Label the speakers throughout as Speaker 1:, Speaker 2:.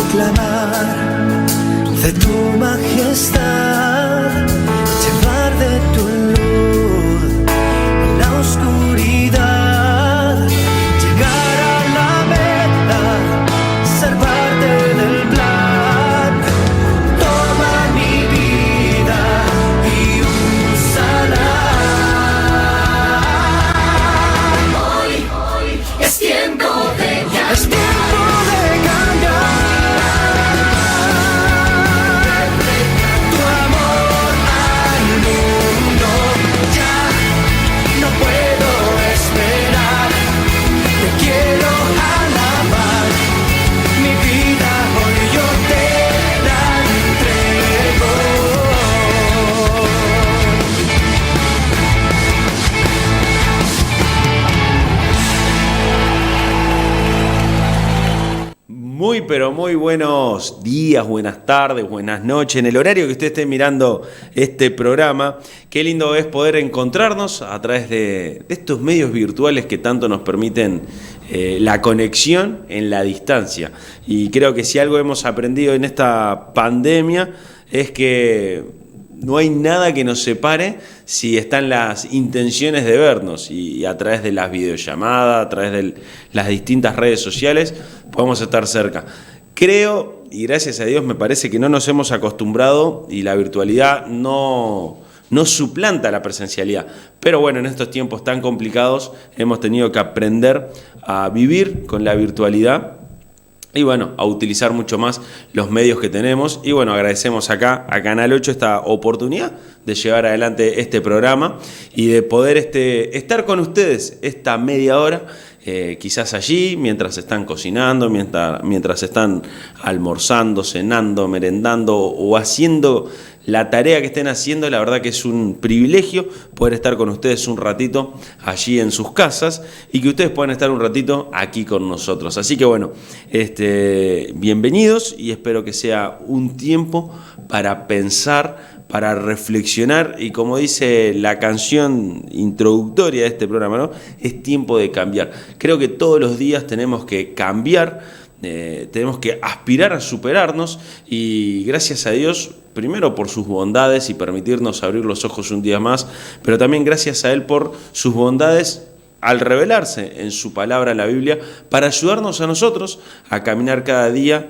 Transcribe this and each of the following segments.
Speaker 1: proclamar de tu majestad, llevar de tu luz en la oscuridad, llegar a la meta, ser parte del plan. Toma mi vida y úsala. Hoy es tiempo de cambiar. Es tiempo de cambiar. Tu amor al mundo, ya no puedo esperar. Te quiero alabar. Mi vida hoy yo te la entrego.
Speaker 2: Muy pero muy buenos días, buenas tardes, buenas noches, en el horario que usted esté mirando este programa. Qué lindo es poder encontrarnos a través de estos medios virtuales que tanto nos permiten la conexión en la distancia. Y creo que si algo hemos aprendido en esta pandemia es que no hay nada que nos separe si están las intenciones de vernos, y a través de las videollamadas, a través de las distintas redes sociales, podemos estar cerca. Creo, y gracias a Dios me parece que no nos hemos acostumbrado y la virtualidad no suplanta la presencialidad. Pero bueno, en estos tiempos tan complicados hemos tenido que aprender a vivir con la virtualidad y bueno, a utilizar mucho más los medios que tenemos. Y bueno, agradecemos acá a Canal 8 esta oportunidad de llevar adelante este programa y de poder estar con ustedes esta media hora, quizás allí, mientras están cocinando, mientras están almorzando, cenando, merendando o haciendo la tarea que estén haciendo. La verdad que es un privilegio poder estar con ustedes un ratito allí en sus casas y que ustedes puedan estar un ratito aquí con nosotros. Así que bueno, bienvenidos, y espero que sea un tiempo para pensar, para reflexionar, y como dice la canción introductoria de este programa, ¿no? Es tiempo de cambiar. Creo que todos los días tenemos que cambiar, tenemos que aspirar a superarnos, y gracias a Dios, primero por sus bondades y permitirnos abrir los ojos un día más, pero también gracias a Él por sus bondades al revelarse en su palabra, en la Biblia, para ayudarnos a nosotros a caminar cada día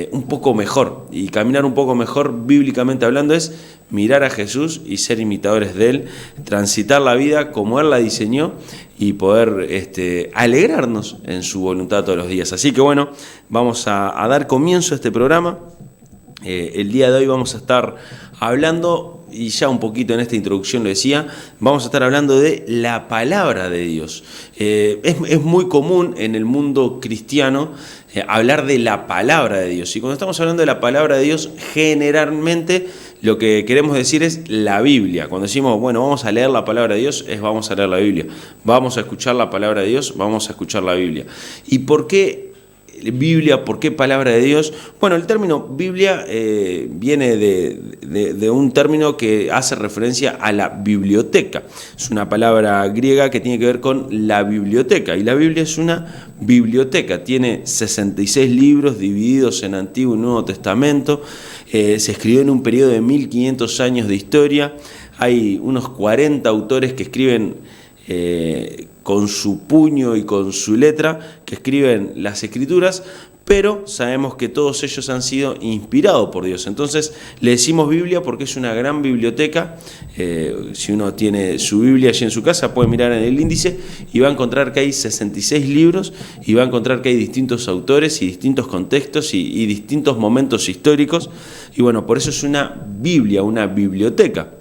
Speaker 2: un poco mejor. Y caminar un poco mejor, bíblicamente hablando, es mirar a Jesús y ser imitadores de Él, transitar la vida como Él la diseñó y poder alegrarnos en su voluntad todos los días. Así que bueno, vamos a dar comienzo a este programa. El día de hoy vamos a estar hablando, y ya un poquito en esta introducción lo decía, vamos a estar hablando de la palabra de Dios. Es muy común en el mundo cristiano hablar de la palabra de Dios, y cuando estamos hablando de la palabra de Dios, generalmente lo que queremos decir es la Biblia. Cuando decimos, bueno, vamos a leer la palabra de Dios, es vamos a leer la Biblia. Vamos a escuchar la palabra de Dios, vamos a escuchar la Biblia. ¿Y por qué Biblia? ¿Por qué palabra de Dios? Bueno, el término Biblia viene de un término que hace referencia a la biblioteca. Es una palabra griega que tiene que ver con la biblioteca, y la Biblia es una biblioteca. Tiene 66 libros divididos en Antiguo y Nuevo Testamento. Se escribió en un periodo de 1500 años de historia. Hay unos 40 autores que escriben con su puño y con su letra, que escriben las escrituras, pero sabemos que todos ellos han sido inspirados por Dios. Entonces le decimos Biblia porque es una gran biblioteca. Si uno tiene su Biblia allí en su casa, puede mirar en el índice y va a encontrar que hay 66 libros, y va a encontrar que hay distintos autores y distintos contextos y distintos momentos históricos. Y bueno, por eso es una Biblia, una biblioteca.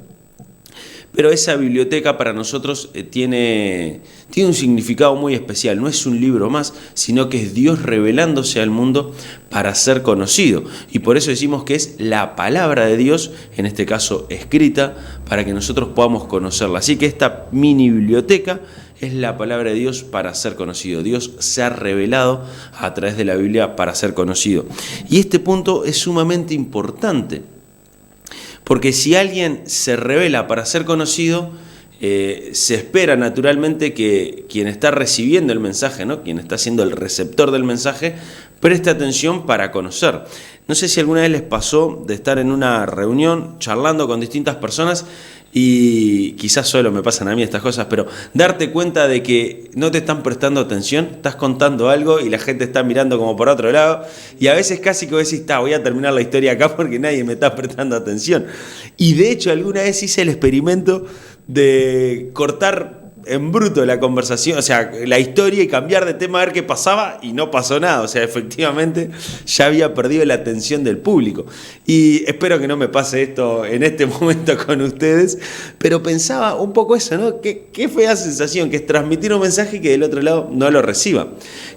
Speaker 2: Pero esa biblioteca para nosotros tiene un significado muy especial. No es un libro más, sino que es Dios revelándose al mundo para ser conocido. Y por eso decimos que es la palabra de Dios, en este caso escrita, para que nosotros podamos conocerla. Así que esta mini biblioteca es la palabra de Dios para ser conocido. Dios se ha revelado a través de la Biblia para ser conocido. Y este punto es sumamente importante, porque si alguien se revela para ser conocido, se espera naturalmente que quien está recibiendo el mensaje, ¿no?, quien está siendo el receptor del mensaje, Preste atención para conocer. No sé si alguna vez les pasó de estar en una reunión charlando con distintas personas y quizás solo me pasan a mí estas cosas, pero darte cuenta de que no te están prestando atención, estás contando algo y la gente está mirando como por otro lado y a veces casi que decís, voy a terminar la historia acá porque nadie me está prestando atención. Y de hecho alguna vez hice el experimento de cortar en bruto la conversación, o sea, la historia y cambiar de tema a ver qué pasaba y no pasó nada, o sea, efectivamente ya había perdido la atención del público. Y espero que no me pase esto en este momento con ustedes, pero pensaba un poco eso, ¿no? Qué fea sensación que es transmitir un mensaje que del otro lado no lo reciba.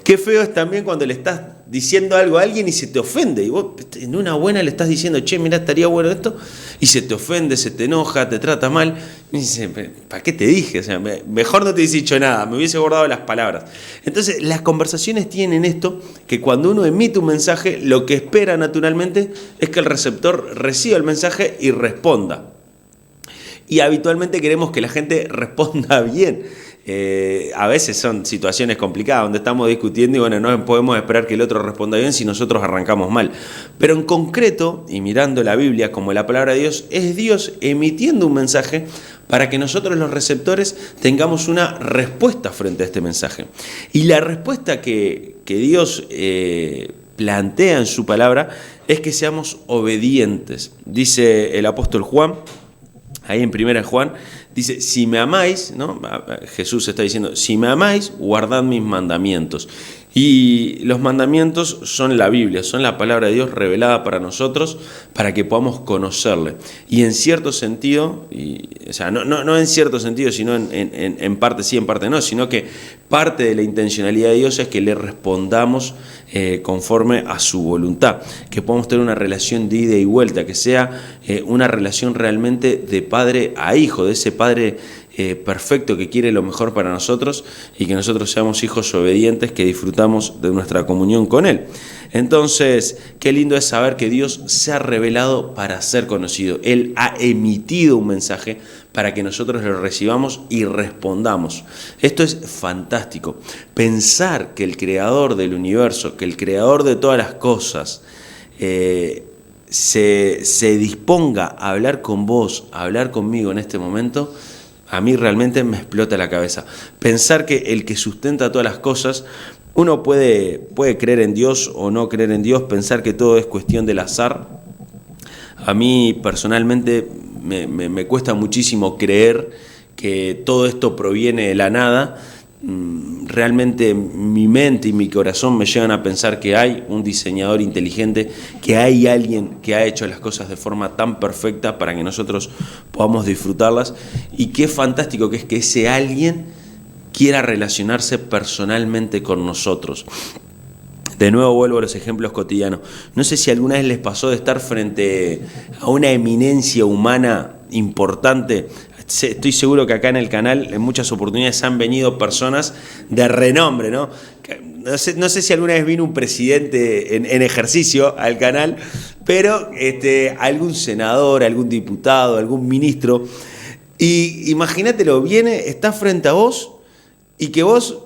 Speaker 2: Qué feo es también cuando le estás diciendo algo a alguien y se te ofende, y vos en una buena le estás diciendo, che, mirá, estaría bueno esto, y se te ofende, se te enoja, te trata mal, y dice, ¿para qué te dije? O sea, mejor no te hubiese dicho nada, me hubiese guardado las palabras. Entonces, las conversaciones tienen esto, que cuando uno emite un mensaje, lo que espera naturalmente es que el receptor reciba el mensaje y responda. Y habitualmente queremos que la gente responda bien. A veces son situaciones complicadas donde estamos discutiendo y bueno, no podemos esperar que el otro responda bien si nosotros arrancamos mal. Pero en concreto, y mirando la Biblia como la palabra de Dios, es Dios emitiendo un mensaje para que nosotros los receptores tengamos una respuesta frente a este mensaje. Y la respuesta que Dios plantea en su palabra es que seamos obedientes. Dice el apóstol Juan, ahí en 1 Juan, dice, si me amáis, ¿no? Jesús está diciendo, si me amáis, guardad mis mandamientos. Y los mandamientos son la Biblia, son la palabra de Dios revelada para nosotros, para que podamos conocerle. Y en cierto sentido, o sea, no en cierto sentido, sino en parte sí, en parte no, sino que parte de la intencionalidad de Dios es que le respondamos conforme a su voluntad, que podamos tener una relación de ida y vuelta, que sea una relación realmente de padre a hijo, de ese padre perfecto que quiere lo mejor para nosotros y que nosotros seamos hijos obedientes que disfrutamos de nuestra comunión con Él. Entonces, qué lindo es saber que Dios se ha revelado para ser conocido. Él ha emitido un mensaje para que nosotros lo recibamos y respondamos. Esto es fantástico. Pensar que el creador del universo, que el creador de todas las cosas, se disponga a hablar con vos, a hablar conmigo en este momento, a mí realmente me explota la cabeza. Pensar que el que sustenta todas las cosas, uno puede creer en Dios o no creer en Dios, pensar que todo es cuestión del azar. A mí personalmente me cuesta muchísimo creer que todo esto proviene de la nada. Realmente mi mente y mi corazón me llevan a pensar que hay un diseñador inteligente, que hay alguien que ha hecho las cosas de forma tan perfecta para que nosotros podamos disfrutarlas, y qué fantástico que es que ese alguien quiera relacionarse personalmente con nosotros. De nuevo vuelvo a los ejemplos cotidianos. No sé si alguna vez les pasó de estar frente a una eminencia humana importante. Estoy seguro que acá en el canal en muchas oportunidades han venido personas de renombre, ¿no? No sé si alguna vez vino un presidente en ejercicio al canal, pero algún senador, algún diputado, algún ministro. Y imagínatelo, viene, está frente a vos y que vos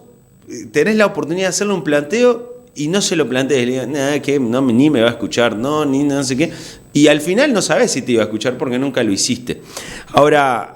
Speaker 2: tenés la oportunidad de hacerle un planteo y no se lo plantees, le digas, que no, ni me va a escuchar, ni no sé qué. Y al final no sabés si te iba a escuchar porque nunca lo hiciste. Ahora,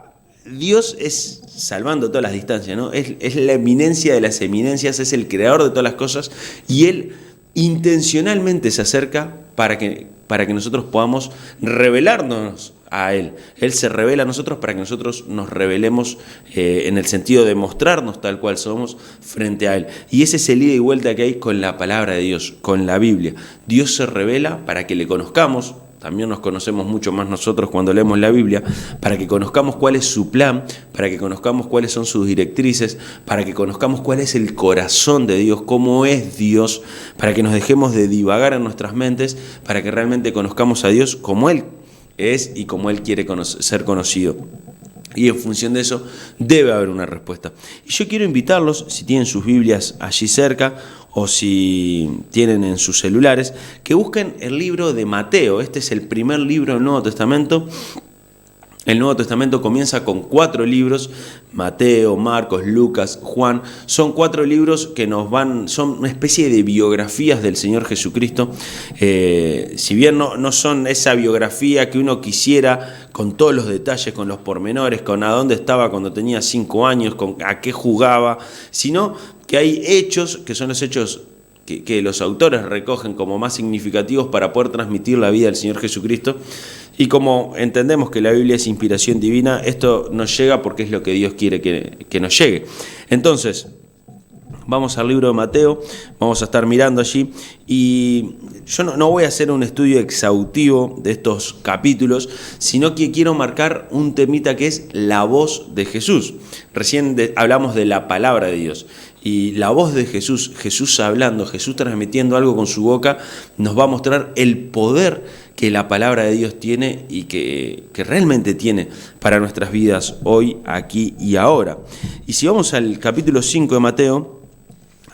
Speaker 2: Dios es, salvando todas las distancias, ¿no? Es la eminencia de las eminencias, es el creador de todas las cosas y Él intencionalmente se acerca para que nosotros podamos revelarnos a Él. Él se revela a nosotros para que nosotros nos revelemos en el sentido de mostrarnos tal cual somos frente a Él. Y ese es el ida y vuelta que hay con la palabra de Dios, con la Biblia. Dios se revela para que le conozcamos. También nos conocemos mucho más nosotros cuando leemos la Biblia, para que conozcamos cuál es su plan, para que conozcamos cuáles son sus directrices, para que conozcamos cuál es el corazón de Dios, cómo es Dios, para que nos dejemos de divagar en nuestras mentes, para que realmente conozcamos a Dios como Él es y como Él quiere ser conocido. Y en función de eso debe haber una respuesta. Y yo quiero invitarlos, si tienen sus Biblias allí cerca o si tienen en sus celulares, que busquen el libro de Mateo. Este es el primer libro del Nuevo Testamento. El Nuevo Testamento comienza con 4 libros, Mateo, Marcos, Lucas, Juan. Son 4 libros que son una especie de biografías del Señor Jesucristo. Si bien no son esa biografía que uno quisiera, con todos los detalles, con los pormenores, con a dónde estaba cuando tenía 5 años, con a qué jugaba, sino que hay hechos que son los hechos que los autores recogen como más significativos para poder transmitir la vida del Señor Jesucristo. Y como entendemos que la Biblia es inspiración divina, esto nos llega porque es lo que Dios quiere que nos llegue. Entonces, vamos al libro de Mateo, vamos a estar mirando allí, y yo no voy a hacer un estudio exhaustivo de estos capítulos, sino que quiero marcar un temita que es la voz de Jesús. Recién hablamos de la palabra de Dios, y la voz de Jesús, Jesús hablando, Jesús transmitiendo algo con su boca, nos va a mostrar el poder que la palabra de Dios tiene y que realmente tiene para nuestras vidas hoy, aquí y ahora. Y si vamos al capítulo 5 de Mateo,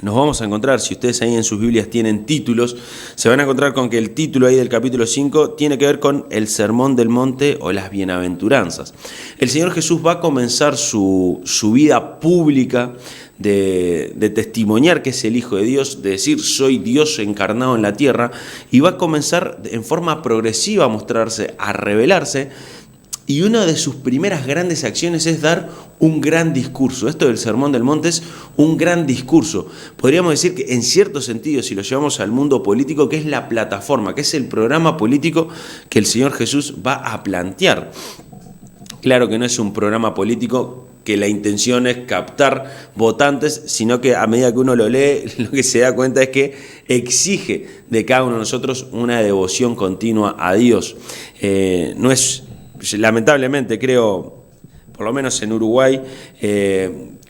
Speaker 2: nos vamos a encontrar, si ustedes ahí en sus Biblias tienen títulos, se van a encontrar con que el título ahí del capítulo 5 tiene que ver con el Sermón del Monte o las Bienaventuranzas. El Señor Jesús va a comenzar su vida pública de testimoniar que es el Hijo de Dios, de decir soy Dios encarnado en la tierra, y va a comenzar en forma progresiva a mostrarse, a revelarse. Y una de sus primeras grandes acciones es dar un gran discurso. Esto del Sermón del Monte es un gran discurso. Podríamos decir que en cierto sentido, si lo llevamos al mundo político, que es la plataforma, que es el programa político que el Señor Jesús va a plantear. Claro que no es un programa político que la intención es captar votantes, sino que a medida que uno lo lee, lo que se da cuenta es que exige de cada uno de nosotros una devoción continua a Dios. No es... Lamentablemente creo, por lo menos en Uruguay,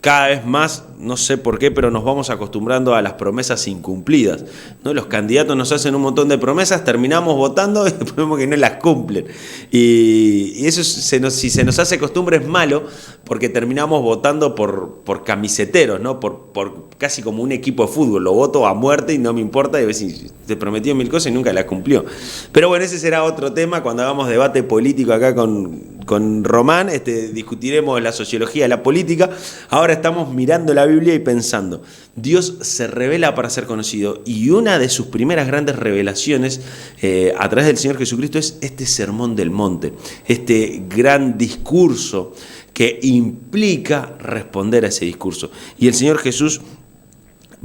Speaker 2: cada vez más, no sé por qué, pero nos vamos acostumbrando a las promesas incumplidas, ¿no? Los candidatos nos hacen un montón de promesas, terminamos votando y después vemos que no las cumplen. Y eso si se nos hace costumbre es malo, porque terminamos votando por camiseteros, ¿no? Por casi como un equipo de fútbol. Lo voto a muerte y no me importa, y a veces te prometió 1000 cosas y nunca las cumplió. Pero bueno, ese será otro tema. Cuando hagamos debate político acá con Román, discutiremos la sociología de la política. Ahora estamos mirando la Biblia y pensando, Dios se revela para ser conocido, y una de sus primeras grandes revelaciones a través del Señor Jesucristo es este Sermón del Monte, este gran discurso que implica responder a ese discurso. Y el Señor Jesús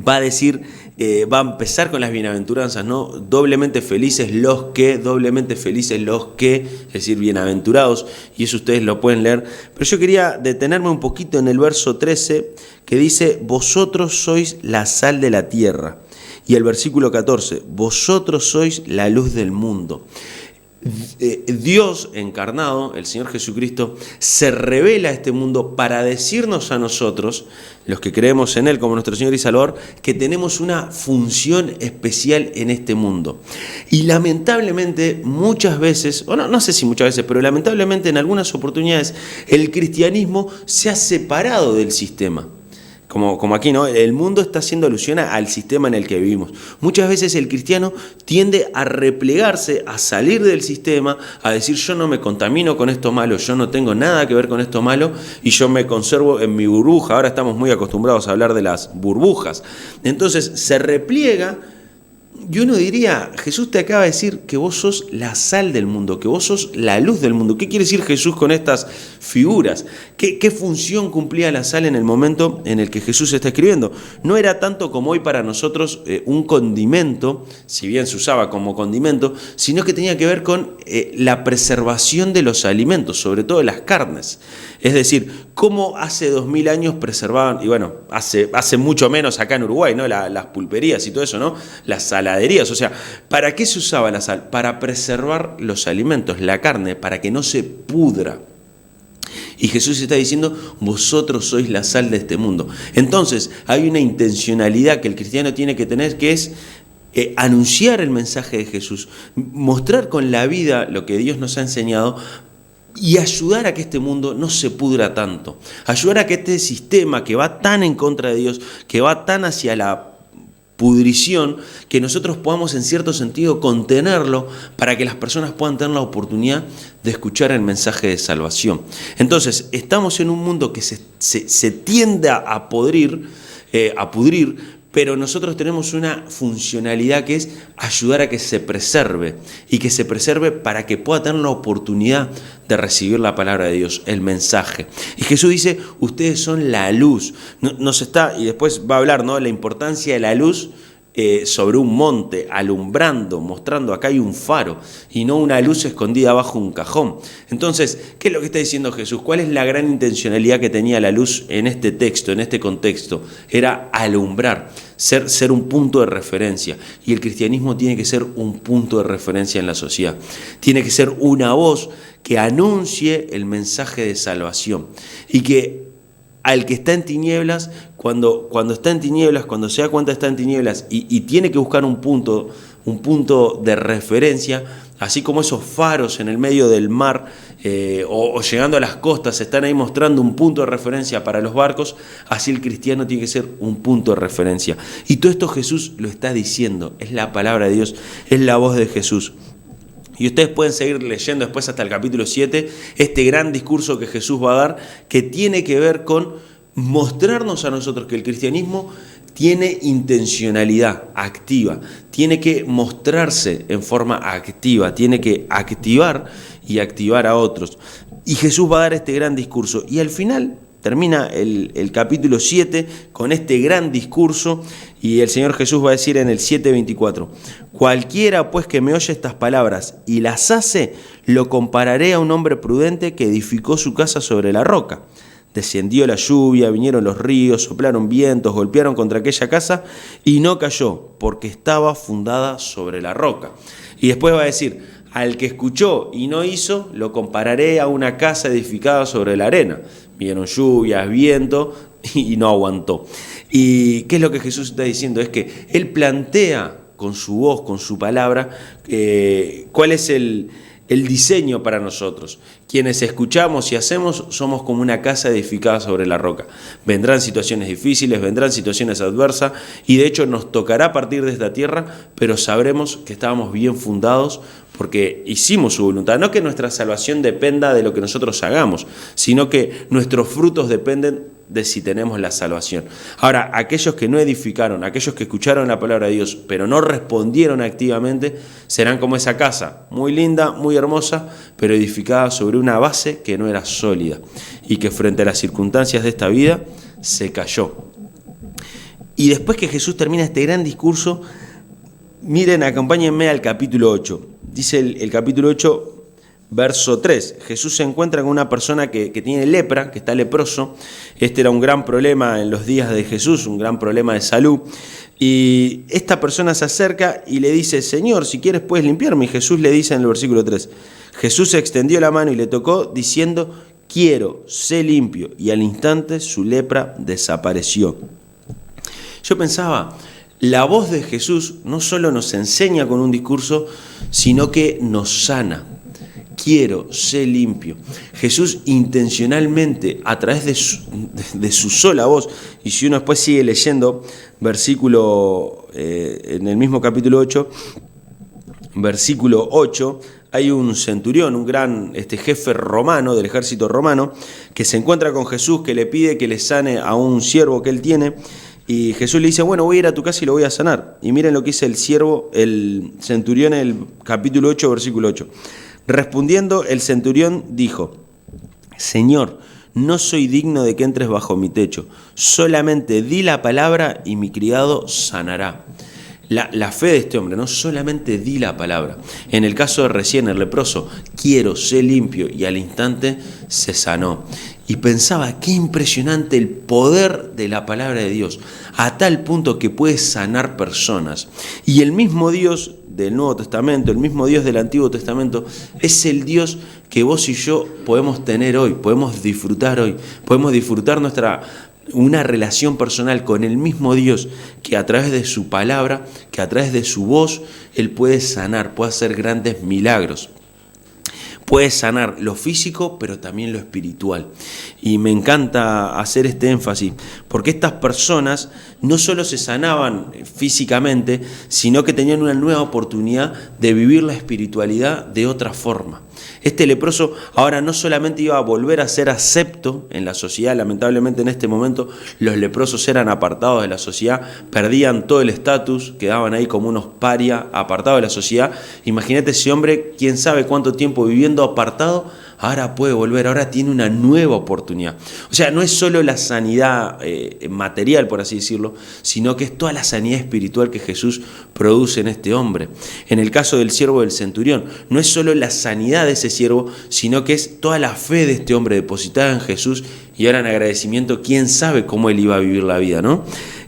Speaker 2: va a decir, va a empezar con las bienaventuranzas, ¿no? Doblemente felices los que, es decir, bienaventurados, y eso ustedes lo pueden leer. Pero yo quería detenerme un poquito en el verso 13, que dice, vosotros sois la sal de la tierra. Y el versículo 14, vosotros sois la luz del mundo. Dios encarnado, el Señor Jesucristo, se revela a este mundo para decirnos a nosotros, los que creemos en Él como nuestro Señor y Salvador, que tenemos una función especial en este mundo. Y lamentablemente muchas veces, o no sé si muchas veces, pero lamentablemente en algunas oportunidades, el cristianismo se ha separado del sistema. Como aquí, ¿no? El mundo está haciendo alusión al sistema en el que vivimos. Muchas veces el cristiano tiende a replegarse, a salir del sistema, a decir yo no me contamino con esto malo, yo no tengo nada que ver con esto malo y yo me conservo en mi burbuja. Ahora estamos muy acostumbrados a hablar de las burbujas. Entonces se repliega. Y uno diría, Jesús te acaba de decir que vos sos la sal del mundo, que vos sos la luz del mundo. ¿Qué quiere decir Jesús con estas figuras? ¿Qué función cumplía la sal en el momento en el que Jesús está escribiendo? No era tanto como hoy para nosotros un condimento, si bien se usaba como condimento, sino que tenía que ver con la preservación de los alimentos, sobre todo de las carnes. Es decir, cómo hace 2000 años preservaban, y bueno, hace mucho menos acá en Uruguay, ¿no? Las pulperías y todo eso, ¿no? Las saladerías, o sea, ¿para qué se usaba la sal? Para preservar los alimentos, la carne, para que no se pudra. Y Jesús está diciendo, vosotros sois la sal de este mundo. Entonces, hay una intencionalidad que el cristiano tiene que tener, que es anunciar el mensaje de Jesús, mostrar con la vida lo que Dios nos ha enseñado, y ayudar a que este mundo no se pudra tanto, ayudar a que este sistema que va tan en contra de Dios, que va tan hacia la pudrición, que nosotros podamos en cierto sentido contenerlo para que las personas puedan tener la oportunidad de escuchar el mensaje de salvación. Entonces, estamos en un mundo que se tiende a pudrir, pero nosotros tenemos una funcionalidad que es ayudar a que se preserve, y que se preserve para que pueda tener la oportunidad de recibir la palabra de Dios, el mensaje. Y Jesús dice, ustedes son la luz. Y después va a hablar, ¿no?, la importancia de la luz sobre un monte, alumbrando, mostrando acá hay un faro y no una luz escondida bajo un cajón. Entonces, ¿qué es lo que está diciendo Jesús? ¿Cuál es la gran intencionalidad que tenía la luz en este texto, en este contexto? Era alumbrar, ser un punto de referencia. Y el cristianismo tiene que ser un punto de referencia en la sociedad. Tiene que ser una voz que anuncie el mensaje de salvación, y que al que está en tinieblas, cuando está en tinieblas, cuando se da cuenta está en tinieblas y tiene que buscar un punto de referencia, así como esos faros en el medio del mar o llegando a las costas están ahí mostrando un punto de referencia para los barcos, así el cristiano tiene que ser un punto de referencia. Y todo esto Jesús lo está diciendo, es la palabra de Dios, es la voz de Jesús. Y ustedes pueden seguir leyendo después hasta el capítulo 7, este gran discurso que Jesús va a dar, que tiene que ver con mostrarnos a nosotros que el cristianismo tiene intencionalidad activa, tiene que mostrarse en forma activa, tiene que activar y activar a otros. Y Jesús va a dar este gran discurso. Y al final termina el capítulo 7 con este gran discurso, y el Señor Jesús va a decir en el 7:24, cualquiera pues que me oye estas palabras y las hace, lo compararé a un hombre prudente que edificó su casa sobre la roca. Descendió la lluvia, vinieron los ríos, soplaron vientos, golpearon contra aquella casa y no cayó, porque estaba fundada sobre la roca. Y después va a decir, al que escuchó y no hizo, lo compararé a una casa edificada sobre la arena. Vinieron lluvias, viento y no aguantó. ¿Y qué es lo que Jesús está diciendo? Es que Él plantea con su voz, con su palabra, cuál es el diseño para nosotros. Quienes escuchamos y hacemos somos como una casa edificada sobre la roca. Vendrán situaciones difíciles, vendrán situaciones adversas, y de hecho nos tocará partir de esta tierra, pero sabremos que estábamos bien fundados porque hicimos su voluntad. No que nuestra salvación dependa de lo que nosotros hagamos, sino que nuestros frutos dependen de si tenemos la salvación. Ahora, aquellos que no edificaron, aquellos que escucharon la palabra de Dios, pero no respondieron activamente, serán como esa casa, muy linda, muy hermosa, pero edificada sobre una base que no era sólida y que frente a las circunstancias de esta vida se cayó. Y después que Jesús termina este gran discurso, miren, acompáñenme al capítulo 8. Dice el capítulo 8, verso 3, Jesús se encuentra con una persona que tiene lepra, que está leproso. Este era un gran problema en los días de Jesús, un gran problema de salud. Y esta persona se acerca y le dice, Señor, si quieres puedes limpiarme. Y Jesús le dice en el versículo 3, Jesús extendió la mano y le tocó diciendo, quiero, sé limpio. Y al instante su lepra desapareció. Yo pensaba, la voz de Jesús no solo nos enseña con un discurso, sino que nos sana. Quiero, sé limpio. Jesús intencionalmente, a través de su sola voz, y si uno después sigue leyendo, versículo, en el mismo capítulo 8, versículo 8, hay un centurión, un gran jefe romano, del ejército romano, que se encuentra con Jesús, que le pide que le sane a un siervo que él tiene, y Jesús le dice, bueno, voy a ir a tu casa y lo voy a sanar. Y miren lo que dice el centurión en el capítulo 8, versículo 8. Respondiendo, el centurión dijo, Señor, no soy digno de que entres bajo mi techo, solamente di la palabra y mi criado sanará. La fe de este hombre, no solamente di la palabra. En el caso de recién, el leproso, quiero, sé limpio, y al instante se sanó. Y pensaba, qué impresionante el poder de la palabra de Dios, a tal punto que puede sanar personas. Y el mismo Dios del Nuevo Testamento, el mismo Dios del Antiguo Testamento, es el Dios que vos y yo podemos tener hoy, podemos disfrutar hoy, podemos disfrutar una relación personal con el mismo Dios, que a través de su palabra, que a través de su voz, Él puede sanar, puede hacer grandes milagros. Puede sanar lo físico, pero también lo espiritual. Y me encanta hacer este énfasis, porque estas personas no solo se sanaban físicamente, sino que tenían una nueva oportunidad de vivir la espiritualidad de otra forma. Este leproso ahora no solamente iba a volver a ser acepto en la sociedad, lamentablemente en este momento los leprosos eran apartados de la sociedad, perdían todo el estatus, quedaban ahí como unos paria, apartados de la sociedad. Imagínate ese hombre, quién sabe cuánto tiempo viviendo apartado, ahora puede volver, ahora tiene una nueva oportunidad. O sea, no es solo la sanidad material, por así decirlo, sino que es toda la sanidad espiritual que Jesús produce en este hombre. En el caso del siervo del centurión, no es solo la sanidad de ese siervo, sino que es toda la fe de este hombre depositada en Jesús y ahora en agradecimiento, quién sabe cómo él iba a vivir la vida, ¿no?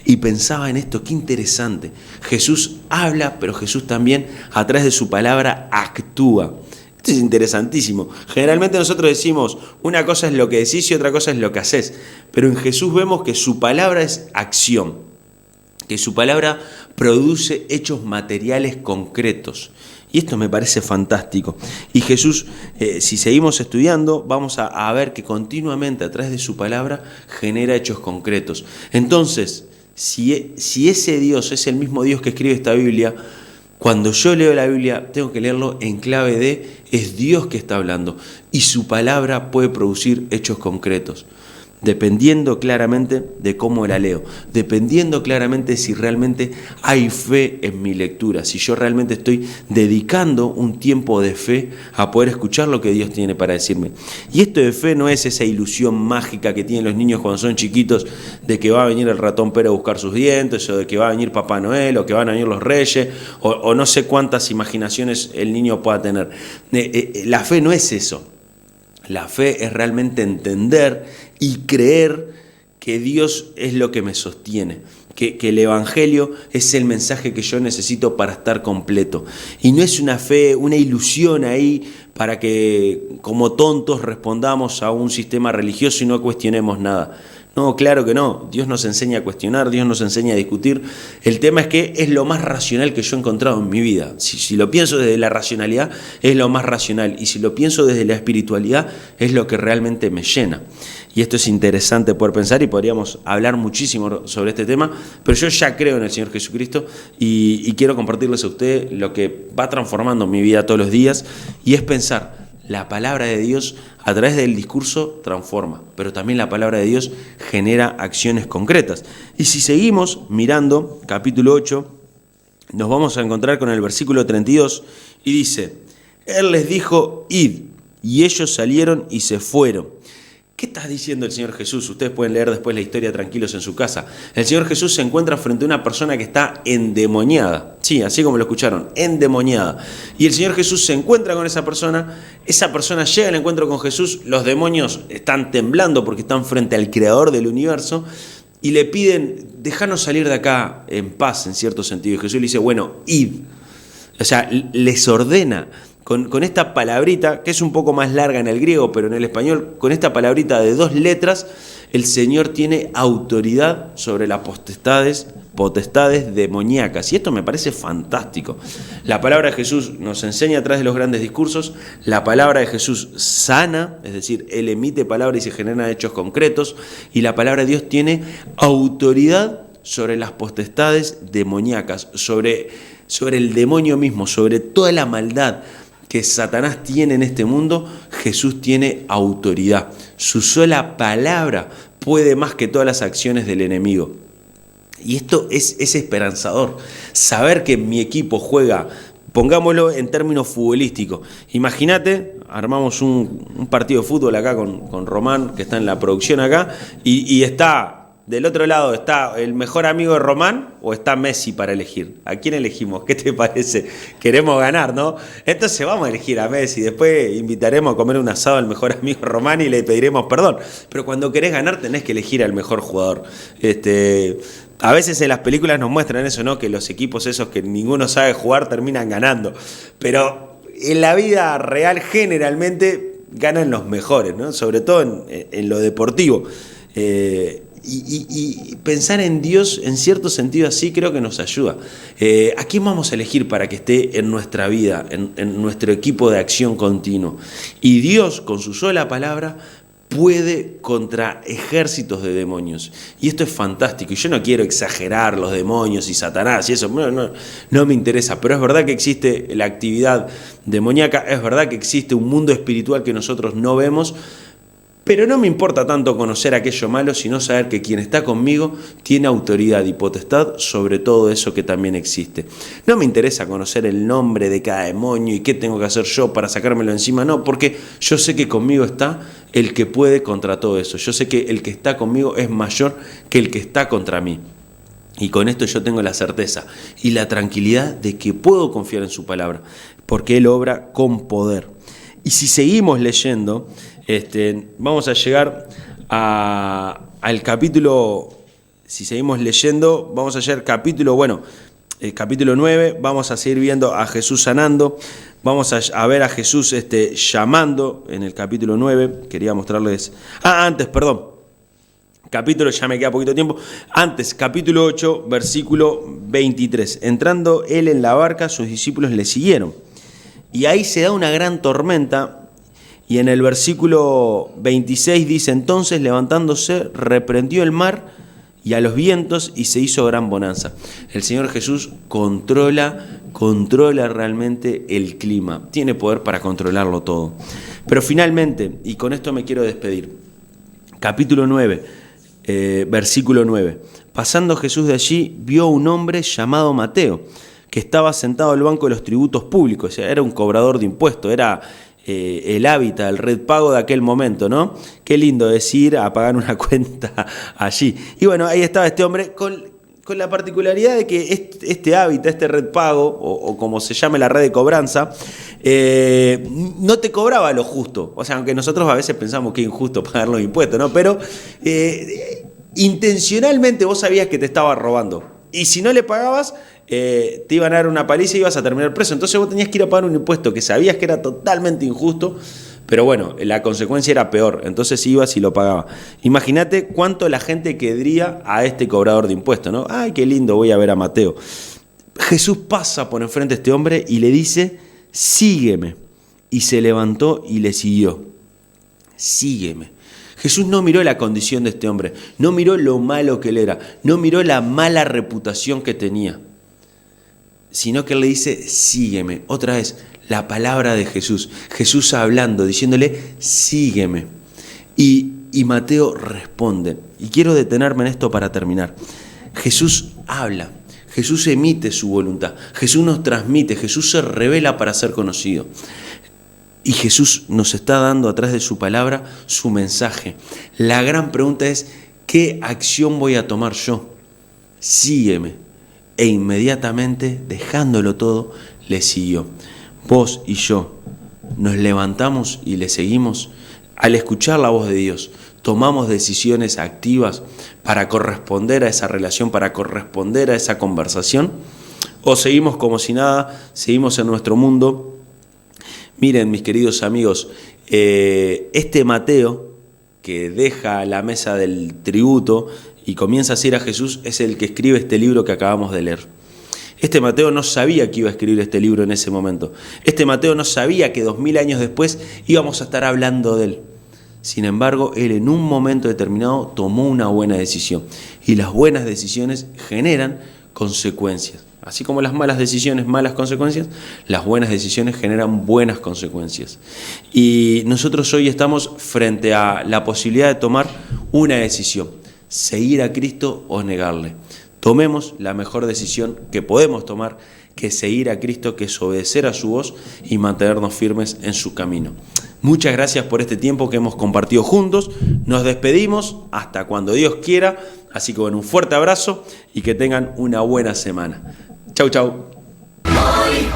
Speaker 2: Y pensaba en esto, qué interesante. Jesús habla, pero Jesús también a través de su palabra actúa. Esto es interesantísimo. Generalmente nosotros decimos, una cosa es lo que decís y otra cosa es lo que haces. Pero en Jesús vemos que su palabra es acción, que su palabra produce hechos materiales concretos. Y esto me parece fantástico. Y Jesús, si seguimos estudiando, vamos a ver que continuamente a través de su palabra genera hechos concretos. Entonces, si ese Dios es el mismo Dios que escribe esta Biblia, cuando yo leo la Biblia, tengo que leerlo en clave de es Dios que está hablando y su palabra puede producir hechos concretos, dependiendo claramente de cómo la leo, dependiendo claramente si realmente hay fe en mi lectura, si yo realmente estoy dedicando un tiempo de fe a poder escuchar lo que Dios tiene para decirme. Y esto de fe no es esa ilusión mágica que tienen los niños cuando son chiquitos de que va a venir el ratón Pérez a buscar sus dientes, o de que va a venir Papá Noel, o que van a venir los reyes, o no sé cuántas imaginaciones el niño pueda tener. La fe no es eso. La fe es realmente entender y creer que Dios es lo que me sostiene, que el Evangelio es el mensaje que yo necesito para estar completo. Y no es una fe, una ilusión ahí para que como tontos respondamos a un sistema religioso y no cuestionemos nada. No, claro que no. Dios nos enseña a cuestionar, Dios nos enseña a discutir. El tema es que es lo más racional que yo he encontrado en mi vida. Si lo pienso desde la racionalidad, es lo más racional. Y si lo pienso desde la espiritualidad, es lo que realmente me llena. Y esto es interesante poder pensar y podríamos hablar muchísimo sobre este tema, pero yo ya creo en el Señor Jesucristo y quiero compartirles a ustedes lo que va transformando mi vida todos los días, y es pensar, la palabra de Dios a través del discurso transforma, pero también la palabra de Dios genera acciones concretas. Y si seguimos mirando capítulo 8, nos vamos a encontrar con el versículo 32 y dice, Él les dijo, id, y ellos salieron y se fueron. ¿Qué está diciendo el Señor Jesús? Ustedes pueden leer después la historia tranquilos en su casa. El Señor Jesús se encuentra frente a una persona que está endemoniada. Sí, así como lo escucharon, endemoniada. Y el Señor Jesús se encuentra con esa persona llega al encuentro con Jesús, los demonios están temblando porque están frente al Creador del universo y le piden, déjanos salir de acá en paz, en cierto sentido. Y Jesús le dice, bueno, id. O sea, les ordena. Con esta palabrita, que es un poco más larga en el griego, pero en el español, con esta palabrita de 2 letras, el Señor tiene autoridad sobre las potestades demoníacas. Y esto me parece fantástico. La palabra de Jesús nos enseña a través de los grandes discursos, la palabra de Jesús sana, es decir, Él emite palabras y se generan hechos concretos, y la palabra de Dios tiene autoridad sobre las potestades demoníacas, sobre el demonio mismo, sobre toda la maldad que Satanás tiene en este mundo. Jesús tiene autoridad. Su sola palabra puede más que todas las acciones del enemigo. Y esto es esperanzador. Saber que mi equipo juega, pongámoslo en términos futbolísticos. Imagínate, armamos un partido de fútbol acá con Román, que está en la producción acá, y está... Del otro lado, ¿está el mejor amigo de Román o está Messi para elegir? ¿A quién elegimos? ¿Qué te parece? Queremos ganar, ¿no? Entonces vamos a elegir a Messi. Después invitaremos a comer un asado al mejor amigo de Román y le pediremos perdón. Pero cuando querés ganar tenés que elegir al mejor jugador. A veces en las películas nos muestran eso, ¿no? Que los equipos esos que ninguno sabe jugar terminan ganando. Pero en la vida real generalmente ganan los mejores, ¿no? Sobre todo en lo deportivo. Y pensar en Dios en cierto sentido así creo que nos ayuda. ¿A quién vamos a elegir para que esté en nuestra vida, en nuestro equipo de acción continuo? Y Dios con su sola palabra puede contra ejércitos de demonios. Y esto es fantástico. Y yo no quiero exagerar los demonios y Satanás y eso, no me interesa. Pero es verdad que existe la actividad demoníaca, es verdad que existe un mundo espiritual que nosotros no vemos. Pero no me importa tanto conocer aquello malo, sino saber que quien está conmigo tiene autoridad y potestad sobre todo eso que también existe. No me interesa conocer el nombre de cada demonio y qué tengo que hacer yo para sacármelo encima, no, porque yo sé que conmigo está el que puede contra todo eso. Yo sé que el que está conmigo es mayor que el que está contra mí. Y con esto yo tengo la certeza y la tranquilidad de que puedo confiar en su palabra, porque Él obra con poder. Y si seguimos leyendo, vamos a llegar al capítulo, si seguimos leyendo, vamos a llegar capítulo 9, vamos a seguir viendo a Jesús sanando, vamos a ver a Jesús llamando en el capítulo 9, quería mostrarles, capítulo, ya me queda poquito tiempo, antes, capítulo 8, versículo 23, entrando él en la barca, sus discípulos le siguieron, y ahí se da una gran tormenta. Y en el versículo 26 dice, entonces levantándose, reprendió el mar y a los vientos y se hizo gran bonanza. El Señor Jesús controla realmente el clima. Tiene poder para controlarlo todo. Pero finalmente, y con esto me quiero despedir, capítulo 9, versículo 9. Pasando Jesús de allí, vio un hombre llamado Mateo, que estaba sentado al banco de los tributos públicos. O sea, era un cobrador de impuestos, era el hábitat, el red pago de aquel momento, ¿no? Qué lindo es ir a pagar una cuenta allí. Y bueno, ahí estaba este hombre con la particularidad de que este hábitat, este red pago, o como se llame la red de cobranza, no te cobraba lo justo. O sea, aunque nosotros a veces pensamos que es injusto pagar los impuestos, ¿no? Pero intencionalmente vos sabías que te estaba robando. Y si no le pagabas, te iban a dar una paliza y ibas a terminar preso. Entonces vos tenías que ir a pagar un impuesto que sabías que era totalmente injusto, pero bueno, la consecuencia era peor. Entonces ibas y lo pagabas. Imagínate cuánto la gente querría a este cobrador de impuestos, ¿no? Ay, qué lindo, voy a ver a Mateo. Jesús pasa por enfrente a este hombre y le dice, sígueme. Y se levantó y le siguió. Sígueme. Jesús no miró la condición de este hombre, no miró lo malo que él era, no miró la mala reputación que tenía, sino que él le dice, sígueme. Otra vez, la palabra de Jesús. Jesús hablando, diciéndole, sígueme. Y Mateo responde. Y quiero detenerme en esto para terminar. Jesús habla, Jesús emite su voluntad, Jesús nos transmite, Jesús se revela para ser conocido. Y Jesús nos está dando a través de su palabra su mensaje. La gran pregunta es, ¿qué acción voy a tomar yo? Sígueme. E inmediatamente, dejándolo todo, le siguió. Vos y yo nos levantamos y le seguimos. Al escuchar la voz de Dios, tomamos decisiones activas para corresponder a esa relación, para corresponder a esa conversación. O seguimos como si nada, seguimos en nuestro mundo. Miren, mis queridos amigos, este Mateo que deja la mesa del tributo y comienza a seguir a Jesús es el que escribe este libro que acabamos de leer. Este Mateo no sabía que iba a escribir este libro en ese momento. Este Mateo no sabía que 2000 años después íbamos a estar hablando de él. Sin embargo, él en un momento determinado tomó una buena decisión. Y las buenas decisiones generan consecuencias. Así como las malas decisiones, malas consecuencias, las buenas decisiones generan buenas consecuencias. Y nosotros hoy estamos frente a la posibilidad de tomar una decisión, seguir a Cristo o negarle. Tomemos la mejor decisión que podemos tomar, que es seguir a Cristo, que es obedecer a su voz y mantenernos firmes en su camino. Muchas gracias por este tiempo que hemos compartido juntos. Nos despedimos hasta cuando Dios quiera. Así que bueno, un fuerte abrazo y que tengan una buena semana. Chau, chau.
Speaker 1: Hoy